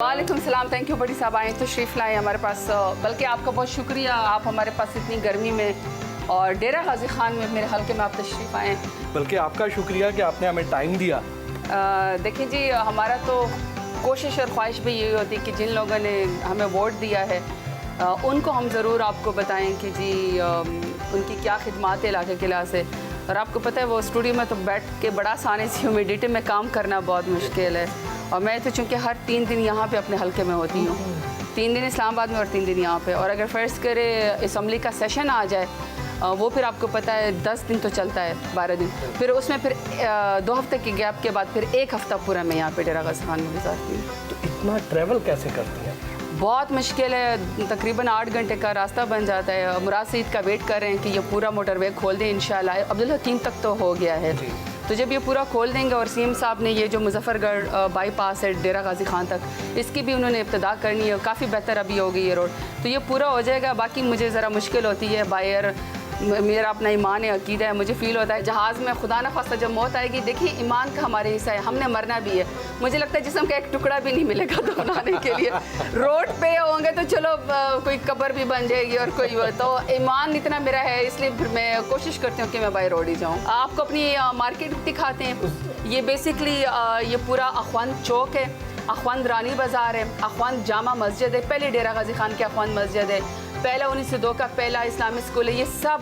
वालेकुम सलाम। Thank you बड़ी साहब आए तशरीफ़ लाए हमारे पास। बल्कि आपका बहुत शुक्रिया, आप हमारे पास इतनी गर्मी में और डेरा गाजी खान में मेरे हल्के में आप तशरीफ़ आए। बल्कि आपका शुक्रिया कि आपने हमें टाइम दिया। देखिए जी, हमारा तो कोशिश और ख्वाहिश भी यही होती कि जिन लोगों ने हमें वोट दिया है उनको हम ज़रूर आपको बताएं कि जी उनकी क्या खिदमात है इलाके के लिहाज से। और आपको पता है वो स्टूडियो में तो बैठ के बड़ा आसानी से ह्यूमिडिटी में काम करना बहुत मुश्किल है। और मैं तो चूँकि हर 3 दिन यहाँ पे अपने हल्के में होती हूँ, 3 दिन इस्लामाबाद में और 3 दिन यहाँ पे। और अगर फ़र्ज़ करे असम्बली का सेशन आ जाए वो फिर आपको पता है 10 दिन तो चलता है, 12 दिन, फिर उसमें फिर 2 हफ्ते के गैप के बाद फिर 1 हफ़्ता पूरा मैं यहाँ पे डेरा गाजी खान में गुजारती हूँ। तो इतना ट्रैवल कैसे करती हैं? बहुत मुश्किल है, तकरीबन 8 घंटे का रास्ता बन जाता है। मुराद सईद का वेट कर रहे हैं कि ये पूरा मोटरवे खोल दें इंशाल्लाह। अब्दुल हकीम तक तो हो गया है, तो जब ये पूरा खोल देंगे और सीएम साहब ने ये जो मुजफ्फरगढ़ बाईपास है डेरा गाजी खान तक, इसकी भी उन्होंने इब्तदा करनी है, काफ़ी बेहतर अभी हो गई ये रोड, तो ये पूरा हो जाएगा। बाकी मुझे ज़रा मुश्किल होती है बायर, मेरा अपना ईमान है, अकीदा है, मुझे फ़ील होता है जहाज़ में खुदा न खास्ता जब मौत आएगी, देखिए ईमान का हमारे हिस्सा है, हमने मरना भी है। मुझे लगता है जिस्म का एक टुकड़ा भी नहीं मिलेगा दफनाने के लिए। रोड पे होंगे तो चलो कोई कब्र भी बन जाएगी और कोई तो ईमान इतना मेरा है, इसलिए फिर मैं कोशिश करती हूँ कि मैं बाई रोड ही जाऊँ। आपको अपनी मार्केट दिखाते हैं। ये बेसिकली ये पूरा अखवान चौक है, अखवान रानी बाज़ार है, अखवान जामा मस्जिद है, पहले डेरा गाजी खान की अखवान मस्जिद है, पहला 1902 का पहला इस्लामिक स्कूल है। ये सब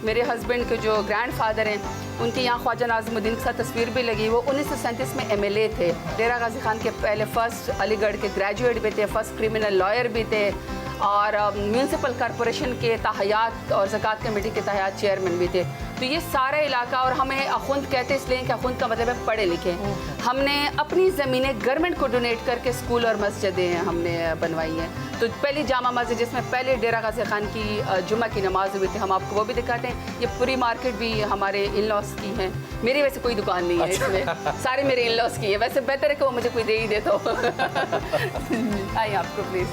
मेरे हस्बैंड के जो ग्रैंड फादर हैं उनके यहाँ ख्वाजा नाज़िमुद्दीन के साथ तस्वीर भी लगी। वो 1937 में MLA थे। डेरा गाजी खान के पहले फ़र्स्ट अलीगढ़ के ग्रेजुएट भी थे, फ़र्स्ट क्रिमिनल लॉयर भी थे और म्यूनसिपल कॉरपोरेशन के तहयात और ज़कात कमेटी के तहयात चेयरमैन भी थे। तो ये सारा इलाका, और हमें अखुंद कहते इसलिए कि अखुंद का मतलब है पढ़े लिखे। हमने अपनी ज़मीनें गवर्नमेंट को डोनेट करके स्कूल और मस्जिदें हमने बनवाई हैं। तो पहली जामा मस्जिद जिसमें पहले डेरा गाजी खान की जुम्मा की नमाज हुई थी, हम आपको वो भी दिखाते हैं। ये पूरी मार्केट भी हमारे इन लॉस की हैं, मेरी वैसे कोई दुकान नहीं है इसमें, सारे मेरे इन लॉस की हैं। वैसे बेहतर है कि वो मुझे कोई दे ही दे। तो आइए आपको प्लीज़।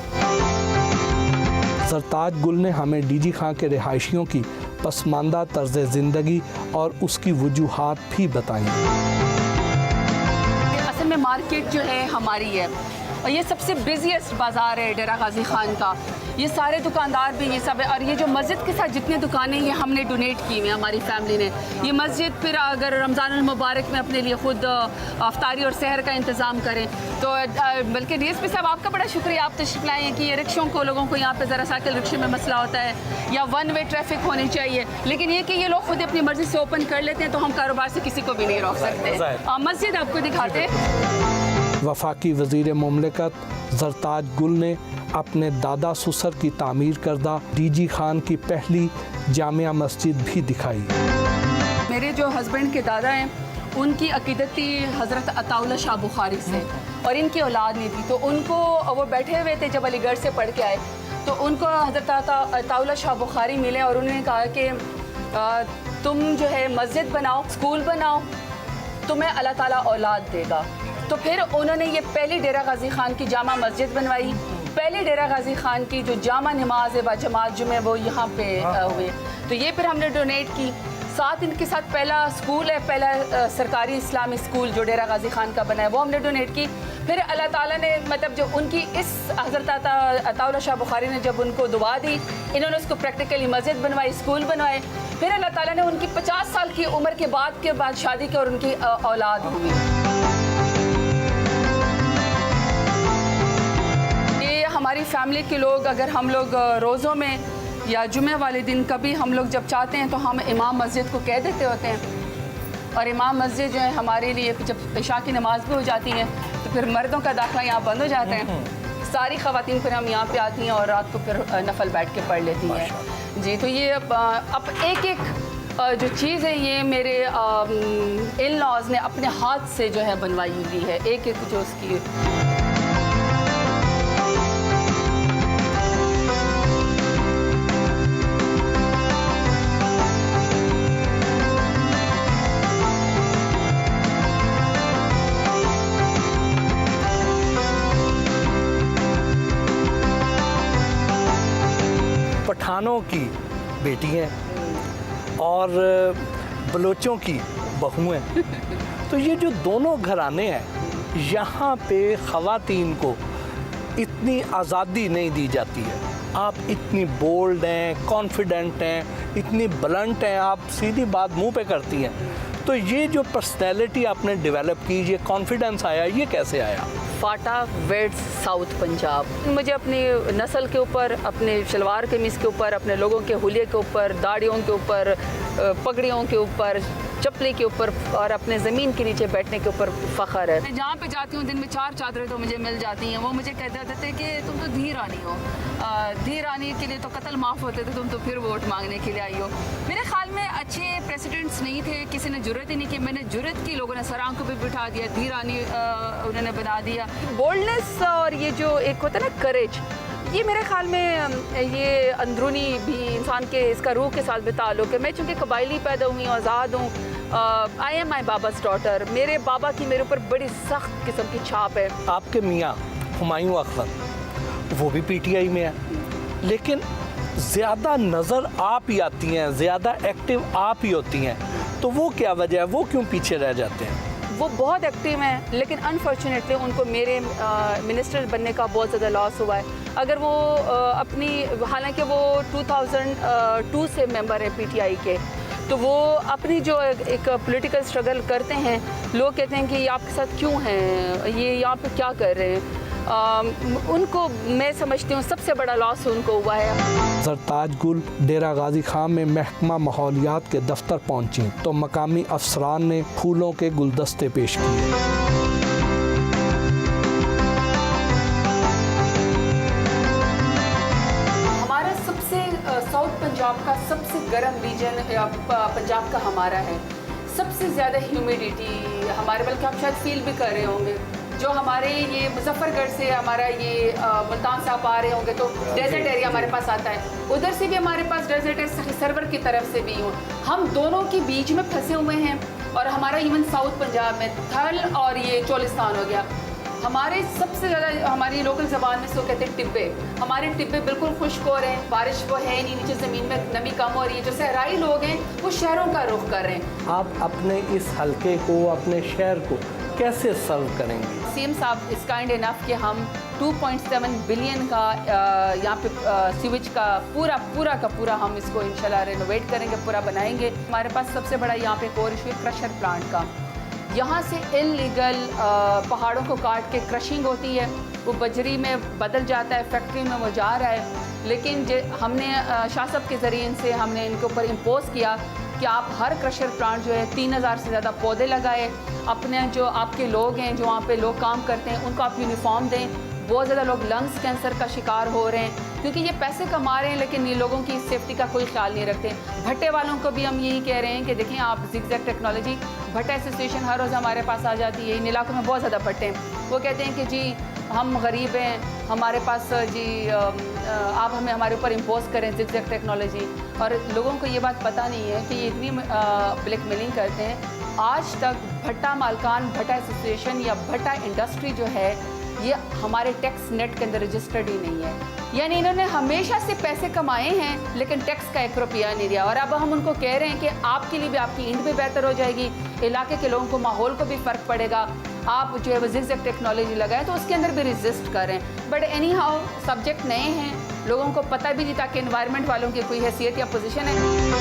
सरताज गुल ने हमें डीजी खां के रिहायशियों की पसमानदा तर्ज ज़िंदगी और उसकी वजूहात भी बताई। असल में मार्केट जो है हमारी है और ये सबसे बिज़ीएस्ट बाज़ार है डेरा गाजी खान का। ये सारे दुकानदार भी ये सब है, और ये जो मस्जिद के साथ जितने दुकानें ये हमने डोनेट की हुई हैं हमारी फैमिली ने। ये मस्जिद फिर अगर रमज़ानुल मुबारक में अपने लिए ख़ुद अफ्तारी और सहर का इंतज़ाम करें तो बल्कि DSP साहब आपका बड़ा शुक्रिया, आप तशरीफ़ लाए हैं कि ये रिक्शों को, लोगों को यहाँ पे ज़रा साइकिल रिक्शे में मसला होता है या 1 वे ट्रैफिक होनी चाहिए, लेकिन ये कि ये लोग खुद अपनी मर्ज़ी से ओपन कर लेते हैं, तो हम कारोबार से किसी को भी नहीं रोक सकते। मस्जिद आपको दिखाते। वफाकी वज़ीर मुमलिकत सरताज गुल ने अपने दादा ससुर की तामीर करदा डीजी खान की पहली जामिया मस्जिद भी दिखाई। मेरे जो हस्बैंड के दादा हैं उनकी अकीदत थी हज़रत अताउल्ला शाह बुखारी से, और इनकी औलाद नहीं थी, तो उनको वो बैठे हुए थे जब अलीगढ़ से पढ़ के आए, तो उनको हज़रत अताउल्ला शाह बुखारी मिले और उन्होंने कहा कि तुम जो है मस्जिद बनाओ, स्कूल बनाओ, तुम्हें अल्लाह ताला औलाद देगा। तो फिर उन्होंने ये पहली डेरा गाजी खान की जामा मस्जिद बनवाई, पहले डेरा गाजी खान की जो जामा नमाज है बाजमात जुमे वो यहाँ पे हुए, तो ये फिर हमने डोनेट की। साथ इनके साथ पहला स्कूल है, पहला सरकारी इस्लामी स्कूल जो डेरा गाजी खान का बना है, वो हमने डोनेट की। फिर अल्लाह ताला ने मतलब जो उनकी इस हज़रत अताउल्ला शाह बुखारी ने जब उनको दुआ दी, इन्होंने उसको प्रैक्टिकली मस्जिद बनवाई, स्कूल बनवाए। फिर अल्लाह ताला ने उनकी 50 साल की उम्र के बाद शादी की और उनकी औलाद हुई। हमारी फैमिली के लोग, अगर हम लोग रोज़ों में या जुमे वाले दिन कभी हम लोग जब चाहते हैं तो हम इमाम मस्जिद को कह देते होते हैं, और इमाम मस्जिद जो है हमारे लिए जब इशा की नमाज भी हो जाती है तो फिर मर्दों का दाखिला यहाँ बंद हो जाता है, सारी ख़वातीन फिर हम यहाँ पे आती हैं और रात को फिर नफल बैठ के पढ़ लेती हैं जी। तो ये अब एक जो चीज़ है ये मेरे इन लॉज ने अपने हाथ से जो है बनवाई हुई है, एक जो उसकी पठानों की बेटी हैं और बलोचों की बहुएं। तो ये जो दोनों घराने हैं यहाँ पे ख़वातीन को इतनी आज़ादी नहीं दी जाती है। आप इतनी बोल्ड हैं, कॉन्फिडेंट हैं, इतनी ब्लंट हैं, आप सीधी बात मुंह पे करती हैं। तो ये जो पर्सनैलिटी आपने डेवलप की, ये कॉन्फिडेंस आया, ये कैसे आया? फाटा वेड्स साउथ पंजाब। मुझे अपनी नस्ल के ऊपर, अपने शलवार कमीज़ के ऊपर, अपने लोगों के हुलिये के ऊपर, दाढ़ियों के ऊपर, पगड़ियों के ऊपर, चप्पली के ऊपर और अपने ज़मीन के नीचे बैठने के ऊपर फ़ख्र है। मैं जहाँ पे जाती हूँ दिन में 4 चादरें तो मुझे मिल जाती हैं। वो मुझे कहते थे कि तुम तो धी रानी हो, धी रानी के लिए तो कत्ल माफ़ होते थे, तुम तो फिर वोट मांगने के लिए आई हो। मेरे ख्याल में अच्छे प्रेसिडेंट्स नहीं थे, किसी ने जुर्रत ही नहीं की। मैंने जुर्रत की, लोगों ने सर आंखों पे बिठा दिया, धी रानी उन्होंने बना दिया। बोल्डनेस और ये जो एक होता है ना करेज, ये मेरे ख्याल में ये अंदरूनी भी इंसान के, इसका रूह के साथ भी ताल्लुक़ है। मैं चूँकि कबायली पैदा हुई हूँ, आज़ाद हूँ, आई एम माई बाबा's डॉटर। मेरे बाबा की मेरे ऊपर बड़ी सख्त किस्म की छाप है। आपके मियाँ हुमायूं अख्तर, वो भी पीटीआई में है, लेकिन ज़्यादा नज़र आप ही आती हैं, ज़्यादा एक्टिव आप ही होती हैं, तो वो क्या वजह है, वो क्यों पीछे रह जाते हैं? वो बहुत एक्टिव हैं, लेकिन अनफॉर्चुनेटली उनको मेरे मिनिस्टर बनने का बहुत ज़्यादा लॉस हुआ है। अगर वो अपनी, हालांकि वो 2002 से मेंबर है पीटीआई के, तो वो अपनी जो एक पॉलिटिकल स्ट्रगल करते हैं, लोग कहते हैं कि ये आपके साथ क्यों हैं, ये यहाँ पे क्या कर रहे हैं। उनको मैं समझती हूँ सबसे बड़ा लॉस उनको हुआ है। सरताज गुल डेरा गाजी खान में महकमा माहौलियात के दफ्तर पहुंची तो मकामी अफसरान ने फूलों के गुलदस्ते पेश किए। हमारा सबसे साउथ पंजाब का सबसे गर्म रीजन पंजाब का हमारा है। सबसे ज़्यादा ह्यूमिडिटी हमारे, बल्कि आप शायद फील भी कर रहे होंगे, जो हमारे ये मुजफ्फरगढ़ से हमारा ये मुल्तान से आप आ रहे होंगे तो डेजर्ट एरिया हमारे पास आता है, उधर से भी हमारे पास डेजर्ट है, सरवर की तरफ से भी हूँ। हम दोनों के बीच में फंसे हुए हैं और हमारा इवन साउथ पंजाब में थल और ये चोलिस्तान हो गया। हमारे सबसे ज़्यादा हमारी लोकल ज़बान में इसको कहते हैं टिब्बे। हमारे टिब्बे बिल्कुल खुश्क हो रहे हैं, बारिश वो है नहीं, नीचे ज़मीन में नमी कम हो रही है। जो सहराई लोग हैं वो शहरों का रुख कर रहे हैं। आप अपने इस हलके को, अपने शहर को कैसे सर्व करेंगे? सीएम साहब इस काइंड इनफ कि हम 2.7 बिलियन का यहाँ पे सीवेज का पूरा हम इसको इंशाल्लाह रेनोवेट करेंगे, पूरा बनाएंगे। हमारे पास सबसे बड़ा यहाँ पे एक और इशू है क्रशर प्लांट का। यहाँ से इलीगल पहाड़ों को काट के क्रशिंग होती है, वो बजरी में बदल जाता है, फैक्ट्री में वो जा रहा है। लेकिन हमने शाह साहब के ज़रिए से हमने इनके ऊपर इम्पोज किया कि आप हर क्रशर प्लांट जो है 3000 से ज़्यादा पौधे लगाए। अपने जो आपके लोग हैं, जो वहाँ पे लोग काम करते हैं, उनको आप यूनिफॉर्म दें। बहुत ज़्यादा लोग लंग्स कैंसर का शिकार हो रहे हैं क्योंकि ये पैसे कमा रहे हैं, लेकिन ये लोगों की सेफ्टी का कोई ख्याल नहीं रखते। भट्टे वालों को भी हम यही कह रहे हैं कि देखें आप जिगजैग टेक्नोलॉजी, भट्टा एसोसिएशन हर रोज़ हमारे पास आ जाती है। इन इलाकों में बहुत ज़्यादा भट्टे हैं। वो कहते हैं कि जी हम गरीब हैं, हमारे पास जी आप हमें हमारे ऊपर इम्पोज करें जिगजैग टेक्नोलॉजी। और लोगों को ये बात पता नहीं है कि ये इतनी ब्लैकमेलिंग करते हैं। आज तक भट्टा मालकान, भट्टा एसोसिएशन या भट्टा इंडस्ट्री जो है ये हमारे टैक्स नेट के अंदर रजिस्टर्ड ही नहीं है। यानी इन्होंने हमेशा से पैसे कमाए हैं लेकिन टैक्स का 1 रुपया नहीं दिया। और अब हम उनको कह रहे हैं कि आपके लिए भी आपकी ईंट भी बेहतर हो जाएगी, इलाके के लोगों को, माहौल को भी फ़र्क पड़ेगा। आप जो है वो जिगजैग टेक्नोलॉजी लगाएं तो उसके अंदर भी रेजिस्ट करें। बट एनी हाउ सब्जेक्ट नए हैं, लोगों को पता भी नहीं था कि एनवायरनमेंट वालों की कोई हैसियत या पोजीशन है।